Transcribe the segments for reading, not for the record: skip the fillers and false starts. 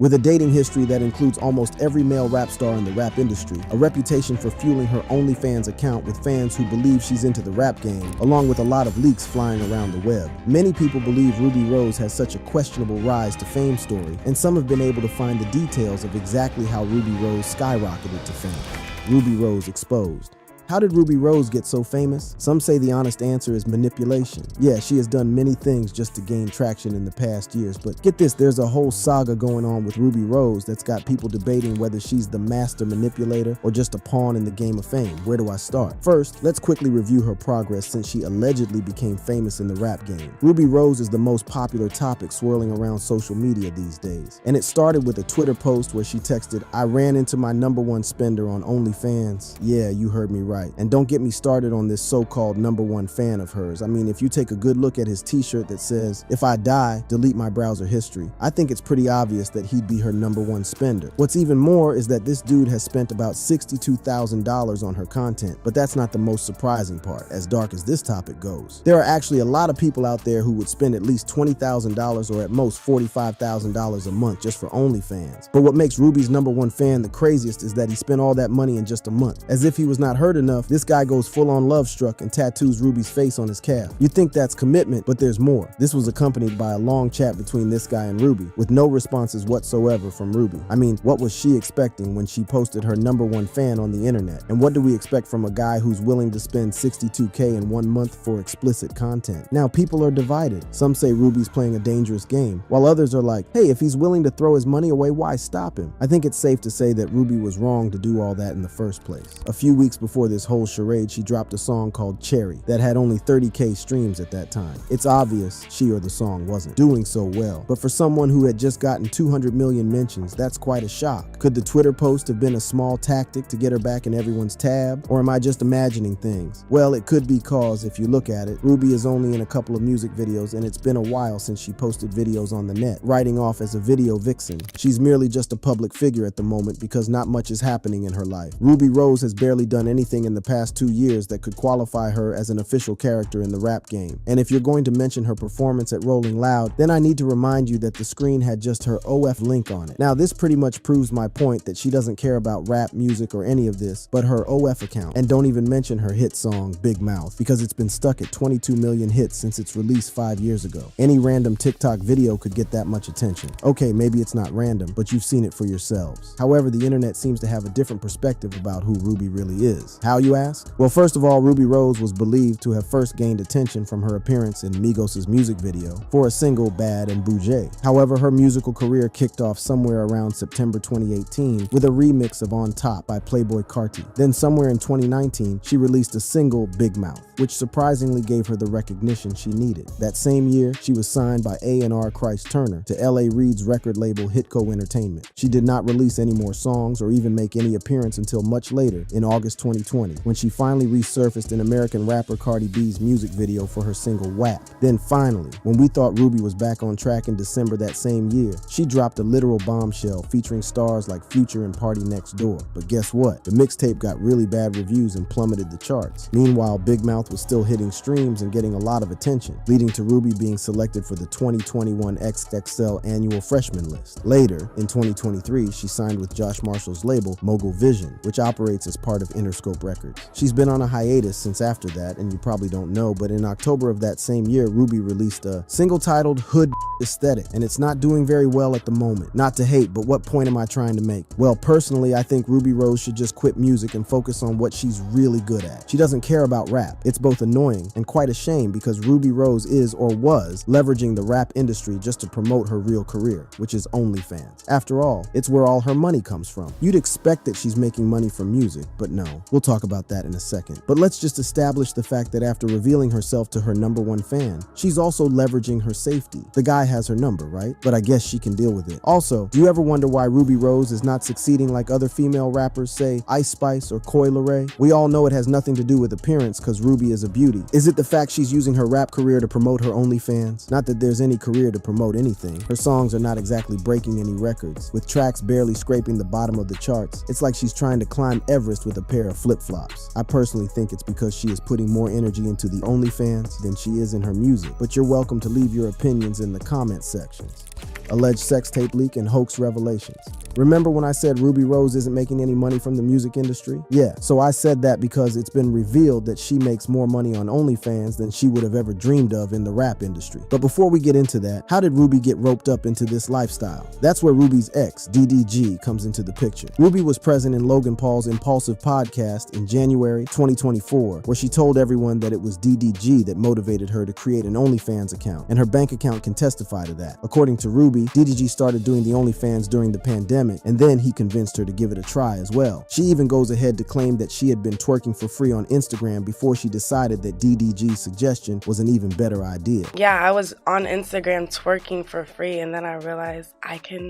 With a dating history that includes almost every male rap star in the rap industry, a reputation for fueling her OnlyFans account with fans who believe she's into the rap game, along with a lot of leaks flying around the web. Many people believe Rubi Rose has such a questionable rise to fame story, and some have been able to find the details of exactly how Rubi Rose skyrocketed to fame. Rubi Rose exposed. How did Rubi Rose get so famous? Some say the honest answer is manipulation. Yeah, she has done many things just to gain traction in the past years, but get this, there's a whole saga going on with Rubi Rose that's got people debating whether she's the master manipulator or just a pawn in the game of fame. Where do I start? First, let's quickly review her progress since she allegedly became famous in the rap game. Rubi Rose is the most popular topic swirling around social media these days, and it started with a Twitter post where she texted, "I ran into my #1 spender on OnlyFans." Yeah, you heard me right. And don't get me started on this so-called #1 fan of hers. I mean, if you take a good look at his t-shirt that says, "If I die, delete my browser history," I think it's pretty obvious that he'd be her #1 spender. What's even more is that this dude has spent about $62,000 on her content, but that's not the most surprising part, as dark as this topic goes. There are actually a lot of people out there who would spend at least $20,000 or at most $45,000 a month just for OnlyFans. But what makes Rubi's #1 fan the craziest is that he spent all that money in just a month. As if he was not hurt enough, this guy goes full-on love struck and tattoos Rubi's face on his calf. You'd think that's commitment, but there's more. This was accompanied by a long chat between this guy and Rubi, with no responses whatsoever from Rubi. I mean, what was she expecting when she posted her #1 fan on the internet? And what do we expect from a guy who's willing to spend $62K in 1 month for explicit content? Now, people are divided. Some say Rubi's playing a dangerous game, while others are like, hey, if he's willing to throw his money away, why stop him? I think it's safe to say that Rubi was wrong to do all that in the first place. A few weeks before this whole charade, she dropped a song called Cherry that had only 30K streams at that time. It's obvious she or the song wasn't doing so well, but for someone who had just gotten 200 million mentions, that's quite a shock. Could the Twitter post have been a small tactic to get her back in everyone's tab, or am I just imagining things? Well, it could be cause, if you look at it, Rubi is only in a couple of music videos, and it's been a while since she posted videos on the net, writing off as a video vixen. She's merely just a public figure at the moment because not much is happening in her life. Rubi Rose has barely done anything in the past 2 years that could qualify her as an official character in the rap game. And if you're going to mention her performance at Rolling Loud, then I need to remind you that the screen had just her OF link on it. Now, this pretty much proves my point that she doesn't care about rap music or any of this, but her OF account. And don't even mention her hit song, Big Mouth, because it's been stuck at 22 million hits since its release 5 years ago. Any random TikTok video could get that much attention. Okay, maybe it's not random, but you've seen it for yourselves. However, the internet seems to have a different perspective about who Rubi really is. How, you ask? Well, first of all, Rubi Rose was believed to have first gained attention from her appearance in Migos' music video for a single, Bad and Boujee. However, her musical career kicked off somewhere around September 2018 with a remix of On Top by Playboi Carti. Then somewhere in 2019, she released a single, Big Mouth, which surprisingly gave her the recognition she needed. That same year, she was signed by A&R Christ Turner to L.A. Reid's record label Hitco Entertainment. She did not release any more songs or even make any appearance until much later in August 2020, when she finally resurfaced in American rapper Cardi B's music video for her single WAP. Then finally, when we thought Rubi was back on track in December that same year, she dropped a literal bombshell featuring stars like Future and Party Next Door. But guess what? The mixtape got really bad reviews and plummeted the charts. Meanwhile, Big Mouth was still hitting streams and getting a lot of attention, leading to Rubi being selected for the 2021 XXL Annual Freshman List. Later, in 2023, she signed with Josh Marshall's label, Mogul Vision, which operates as part of Interscope Records. She's been on a hiatus since after that, and you probably don't know, but in October of that same year, Rubi released a single titled Hood Aesthetic, and it's not doing very well at the moment. Not to hate, but what point am I trying to make? Well, personally, I think Rubi Rose should just quit music and focus on what she's really good at. She doesn't care about rap. It's both annoying and quite a shame because Rubi Rose is, or was, leveraging the rap industry just to promote her real career, which is OnlyFans. After all, it's where all her money comes from. You'd expect that she's making money from music, but no. We'll talk about that in a second. But let's just establish the fact that after revealing herself to her #1 fan, she's also leveraging her safety. The guy has her number, right? But I guess she can deal with it. Also, do you ever wonder why Rubi Rose is not succeeding like other female rappers, say Ice Spice or Coi Leray? We all know it has nothing to do with appearance because Rubi is a beauty. Is it the fact she's using her rap career to promote her OnlyFans? Not that there's any career to promote anything. Her songs are not exactly breaking any records. With tracks barely scraping the bottom of the charts, it's like she's trying to climb Everest with a pair of flip-flops. I personally think it's because she is putting more energy into the OnlyFans than she is in her music, but you're welcome to leave your opinions in the comment sections. alleged sex tape leak, and hoax revelations. Remember when I said Rubi Rose isn't making any money from the music industry? Yeah, so I said that because it's been revealed that she makes more money on OnlyFans than she would have ever dreamed of in the rap industry. But before we get into that, how did Rubi get roped up into this lifestyle? That's where Rubi's ex, DDG, comes into the picture. Rubi was present in Logan Paul's Impulsive podcast in January 2024, where she told everyone that it was DDG that motivated her to create an OnlyFans account, and her bank account can testify to that. According to Rubi, DDG started doing the OnlyFans during the pandemic, and then he convinced her to give it a try as well. She even goes ahead to claim that she had been twerking for free on Instagram before she decided that DDG's suggestion was an even better idea. Yeah, I was on Instagram twerking for free, and then I realized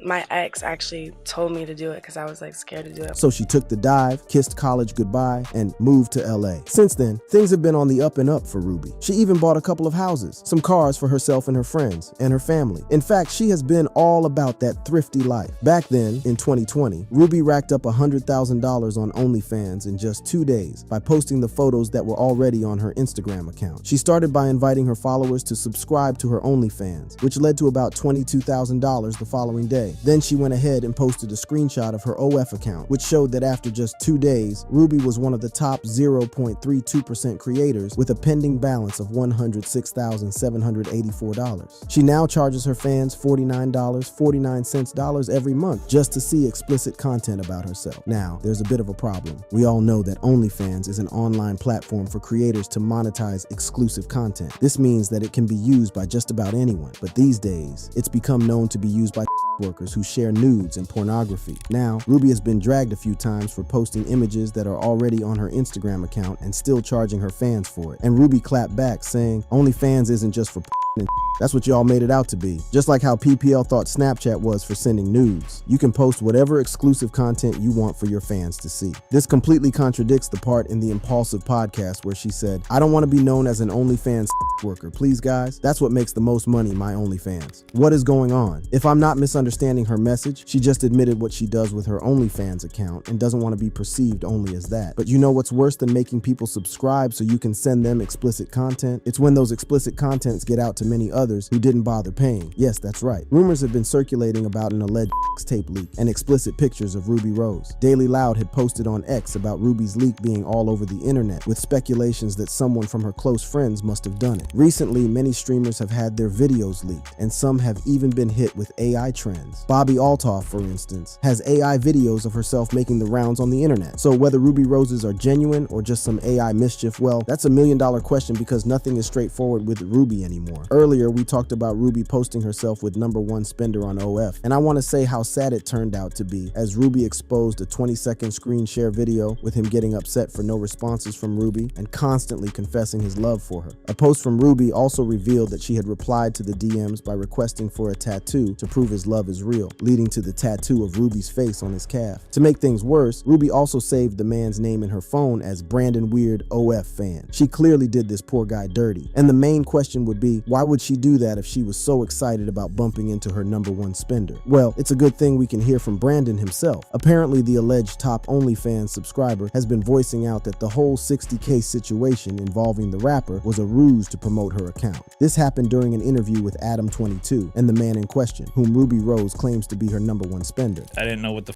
my ex actually told me to do it because I was like scared to do it. So she took the dive, kissed college goodbye, and moved to LA. Since then, things have been on the up and up for Rubi. She even bought a couple of houses, some cars for herself and her friends, and her family. In fact, she has been all about that thrifty life. Back then, in 2020, Rubi racked up $100,000 on OnlyFans in just 2 days by posting the photos that were already on her Instagram account. She started by inviting her followers to subscribe to her OnlyFans, which led to about $22,000 the following day. Then she went ahead and posted a screenshot of her OF account, which showed that after just 2 days, Rubi was one of the top 0.32% creators with a pending balance of $106,784. She now charges her fans $49.49 every month just to see explicit content about herself. Now, there's a bit of a problem. We all know that OnlyFans is an online platform for creators to monetize exclusive content. This means that it can be used by just about anyone, but these days, it's become known to be used by workers who share nudes and pornography. Now, Rubi has been dragged a few times for posting images that are already on her Instagram account and still charging her fans for it. And Rubi clapped back, saying, OnlyFans isn't just for and that's what y'all made it out to be. Just like how PPL thought Snapchat was for sending nudes. You can post whatever exclusive content you want for your fans to see. This completely contradicts the part in the Impulsive podcast where she said, I don't want to be known as an OnlyFans worker. Please, guys, that's what makes the most money, my OnlyFans. What is going on? If I'm not misunderstanding her message, she just admitted what she does with her OnlyFans account and doesn't want to be perceived only as that. But you know what's worse than making people subscribe so you can send them explicit content? It's when those explicit contents get out to many others who didn't bother paying. Yes, that's right. Rumors have been circulating about an alleged tape leak and explicit pictures of Rubi Rose. Daily Loud had posted on X about Rubi's leak being all over the internet, with speculations that someone from her close friends must have done it. Recently, many streamers have had their videos leaked, and some have even been hit with AI trends. Bobby Altoff, for instance, has AI videos of herself making the rounds on the internet. So whether Rubi Roses are genuine or just some AI mischief, well, that's a $1 million question because nothing is straightforward with Rubi anymore. Earlier, we talked about Rubi posting herself with #1 spender on OF, and I want to say how sad it turned out to be as Rubi exposed a 20-second screen share video with him getting upset for no responses from Rubi and constantly confessing his love for her. A post from Rubi also revealed that she had replied to the DMs by requesting for a tattoo to prove his love is real, leading to the tattoo of Rubi's face on his calf. To make things worse, Rubi also saved the man's name in her phone as Brandon Weird OF fan. She clearly did this poor guy dirty. And the main question would be, why would she do that if she was so excited about bumping into her #1 spender? Well, it's a good thing we can hear from Brandon himself. Apparently, the alleged top OnlyFans subscriber has been voicing out that the whole $60K situation involving the rapper was a ruse to promote her account. This happened during an interview with Adam22 and the man in question, whom Rubi Rose claims to be her #1 spender. I didn't know what the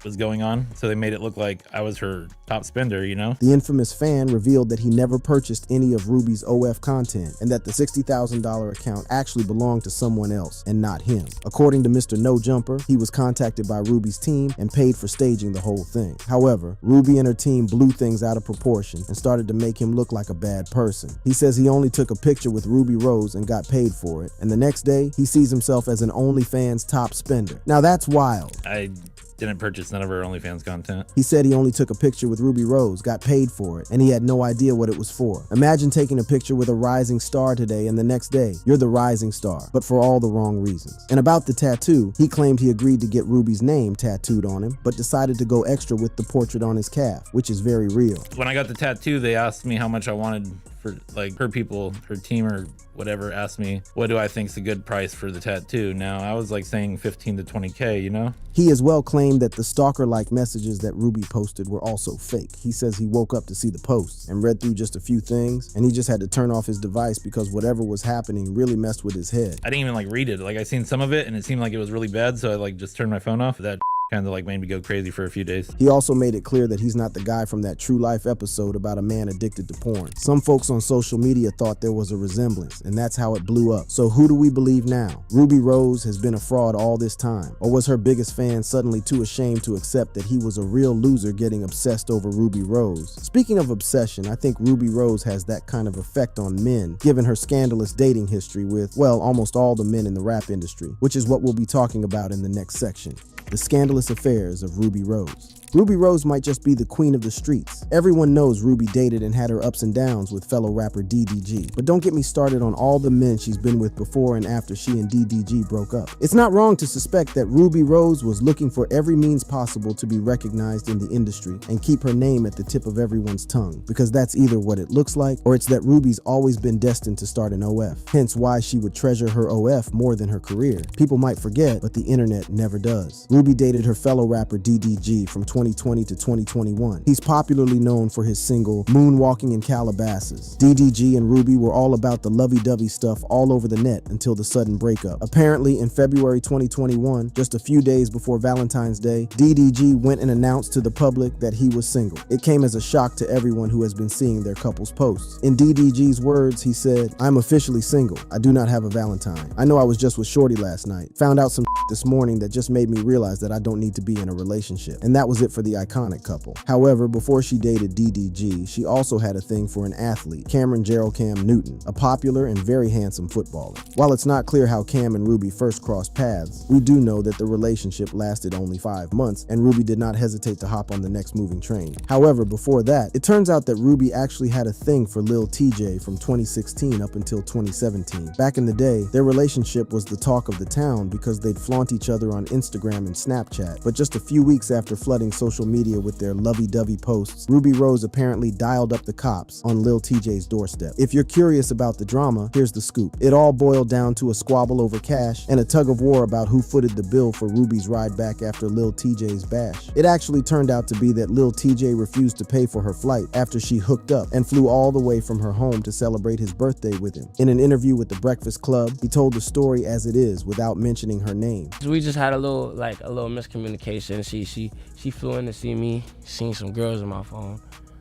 was going on, so they made it look like I was her top spender, you know? The infamous fan revealed that he never purchased any of Rubi's OF content and that the $60,000 account actually belonged to someone else and not him. According to Mr. No Jumper, he was contacted by Rubi's team and paid for staging the whole thing. However, Rubi and her team blew things out of proportion and started to make him look like a bad person. He says he only took a picture with Rubi Rose and got paid for it, and the next day, he sees himself as an OnlyFans top spender. Now that's wild. I didn't purchase none of her OnlyFans content. He said he only took a picture with Rubi Rose, got paid for it, and he had no idea what it was for. Imagine taking a picture with a rising star today and the next day, you're the rising star, but for all the wrong reasons. And about the tattoo, he claimed he agreed to get Rubi's name tattooed on him, but decided to go extra with the portrait on his calf, which is very real. When I got the tattoo, they asked me how much I wanted for like her people, her team or whatever asked me, what do I think's a good price for the tattoo? Now I was like saying 15 to 20K, you know? He as well claimed that the stalker-like messages that Ruby posted were also fake. He says he woke up to see the posts and read through just a few things, and he just had to turn off his device because whatever was happening really messed with his head. I didn't even like read it. Like I seen some of it and it seemed like it was really bad, so I like just turned my phone off. That kind of like made me go crazy for a few days. He also made it clear that he's not the guy from that True Life episode about a man addicted to porn. Some folks on social media thought there was a resemblance, and that's how it blew up. So who do we believe now? Ruby Rose has been a fraud all this time, or was her biggest fan suddenly too ashamed to accept that he was a real loser getting obsessed over Ruby Rose? Speaking of obsession, I think Ruby Rose has that kind of effect on men, given her scandalous dating history with, well, almost all the men in the rap industry, which is what we'll be talking about in the next section. The scandalous affairs of Ruby Rose. Ruby Rose might just be the queen of the streets. Everyone knows Ruby dated and had her ups and downs with fellow rapper DDG. But don't get me started on all the men she's been with before and after she and DDG broke up. It's not wrong to suspect that Ruby Rose was looking for every means possible to be recognized in the industry and keep her name at the tip of everyone's tongue, because that's either what it looks like or it's that Ruby's always been destined to start an OF. Hence why she would treasure her OF more than her career. People might forget, but the internet never does. Ruby dated her fellow rapper DDG from 2020 to 2021. He's popularly known for his single Moonwalking in Calabasas. DDG and Ruby were all about the lovey-dovey stuff all over the net until the sudden breakup. Apparently, in February 2021, just a few days before Valentine's Day, DDG went and announced to the public that he was single. It came as a shock to everyone who has been seeing their couple's posts. In DDG's words, he said, "I'm officially single. I do not have a Valentine. I know I was just with Shorty last night. Found out some this morning that just made me realize that I don't need to be in a relationship." And that was it for the iconic couple. However, before she dated DDG, she also had a thing for an athlete, Cameron Gerald Cam Newton, a popular and very handsome footballer. While it's not clear how Cam and Ruby first crossed paths, we do know that the relationship lasted only 5 months, and Ruby did not hesitate to hop on the next moving train. However, before that, it turns out that Ruby actually had a thing for Lil TJ from 2016 up until 2017. Back in the day, their relationship was the talk of the town because they'd flaunt each other on Instagram and Snapchat. But just a few weeks after flooding social media with their lovey-dovey posts, Ruby Rose apparently dialed up the cops on Lil TJ's doorstep. If you're curious about the drama, here's the scoop. It all boiled down to a squabble over cash and a tug of war about who footed the bill for Ruby's ride back after Lil TJ's bash. It actually turned out to be that Lil TJ refused to pay for her flight after she hooked up and flew all the way from her home to celebrate his birthday with him. In an interview with The Breakfast Club, he told the story as it is without mentioning her name. We just had a little miscommunication. She flew in to see me, seen some girls on my phone,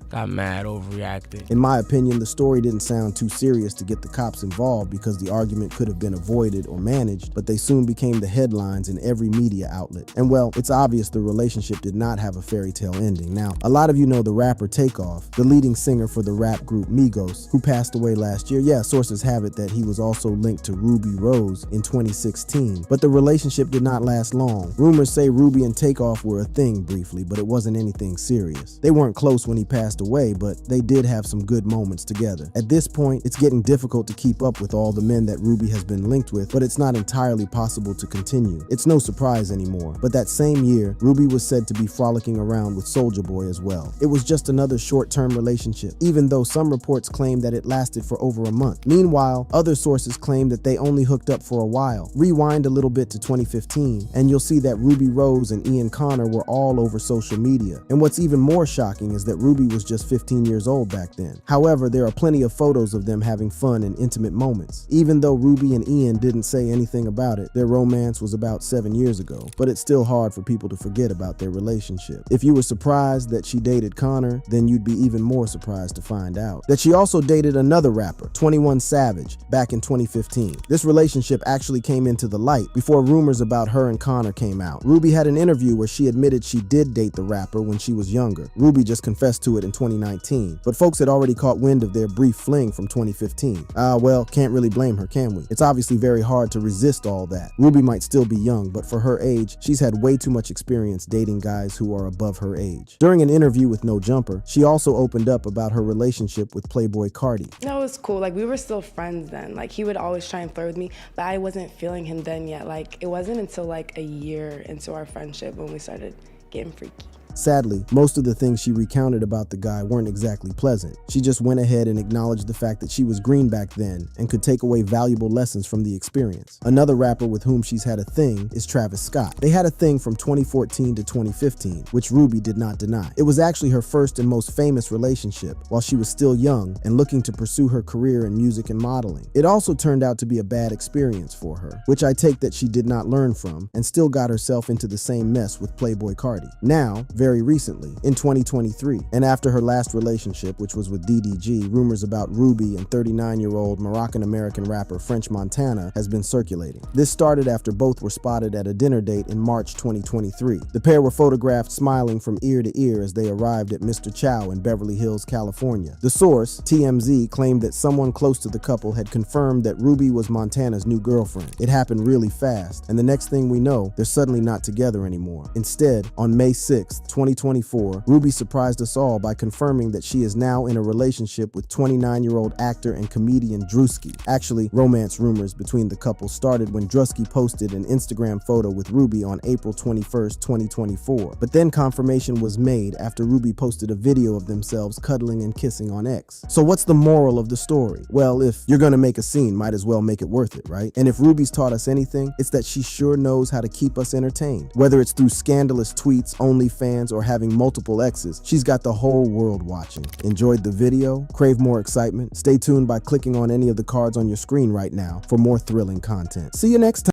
got mad, overreacted. In my opinion, the story didn't sound too serious to get the cops involved because the argument could have been avoided or managed, but they soon became the headlines in every media outlet. And well, it's obvious the relationship did not have a fairy tale ending. Now, a lot of you know the rapper Takeoff, the leading singer for the rap group Migos, who passed away last year. Yeah, sources have it that he was also linked to Ruby Rose in 2016, but the relationship did not last long. Rumors say Ruby and Takeoff were a thing briefly, but it wasn't anything serious. They weren't close when he passed away, but they did have some good moments together. At this point, it's getting difficult to keep up with all the men that Ruby has been linked with, but it's not entirely possible to continue. It's no surprise anymore. But that same year, Ruby was said to be frolicking around with Soulja Boy as well. It was just another short-term relationship, even though some reports claim that it lasted for over a month. Meanwhile, other sources claim that they only hooked up for a while. Rewind a little bit to 2015, and you'll see that Ruby Rose and Ian Connor were all over social media. And what's even more shocking is that Ruby was just 15 years old back then. However, there are plenty of photos of them having fun and intimate moments. Even though Ruby and Ian didn't say anything about it, their romance was about 7 years ago, but it's still hard for people to forget about their relationship. If you were surprised that she dated Connor, then you'd be even more surprised to find out that she also dated another rapper, 21 Savage, back in 2015. This relationship actually came into the light before rumors about her and Connor came out. Ruby had an interview where she admitted she did date the rapper when she was younger. Ruby just confessed to it in 2019, but folks had already caught wind of their brief fling from 2015. Well, can't really blame her, can we? It's obviously very hard to resist all that. Ruby might still be young, but for her age, she's had way too much experience dating guys who are above her age. During an interview with No Jumper, she also opened up about her relationship with Playboy Cardi. No, it was cool. Like, we were still friends then. Like, he would always try and flirt with me, but I wasn't feeling him then yet. Like, it wasn't until like a year into our friendship when we started getting freaky. Sadly, most of the things she recounted about the guy weren't exactly pleasant. She just went ahead and acknowledged the fact that she was green back then and could take away valuable lessons from the experience. Another rapper with whom she's had a thing is Travis Scott. They had a thing from 2014 to 2015, which Rubi did not deny. It was actually her first and most famous relationship while she was still young and looking to pursue her career in music and modeling. It also turned out to be a bad experience for her, which I take that she did not learn from and still got herself into the same mess with Playboy Cardi. Now, very recently, in 2023, and after her last relationship, which was with DDG, rumors about Rubi and 39-year-old Moroccan-American rapper French Montana has been circulating. This started after both were spotted at a dinner date in March 2023. The pair were photographed smiling from ear to ear as they arrived at Mr. Chow in Beverly Hills, California. The source, TMZ, claimed that someone close to the couple had confirmed that Rubi was Montana's new girlfriend. It happened really fast, and the next thing we know, they're suddenly not together anymore. Instead, on May 6, 2024, Rubi surprised us all by confirming that she is now in a relationship with 29-year-old actor and comedian Drewski. Actually, romance rumors between the couple started when Drewski posted an Instagram photo with Rubi on April 21, 2024. But then confirmation was made after Rubi posted a video of themselves cuddling and kissing on X. So what's the moral of the story? Well, if you're gonna make a scene, might as well make it worth it, right? And if Rubi's taught us anything, it's that she sure knows how to keep us entertained. Whether it's through scandalous tweets, OnlyFans, or having multiple exes, she's got the whole world watching. Enjoyed the video? Crave more excitement? Stay tuned by clicking on any of the cards on your screen right now for more thrilling content. See you next time.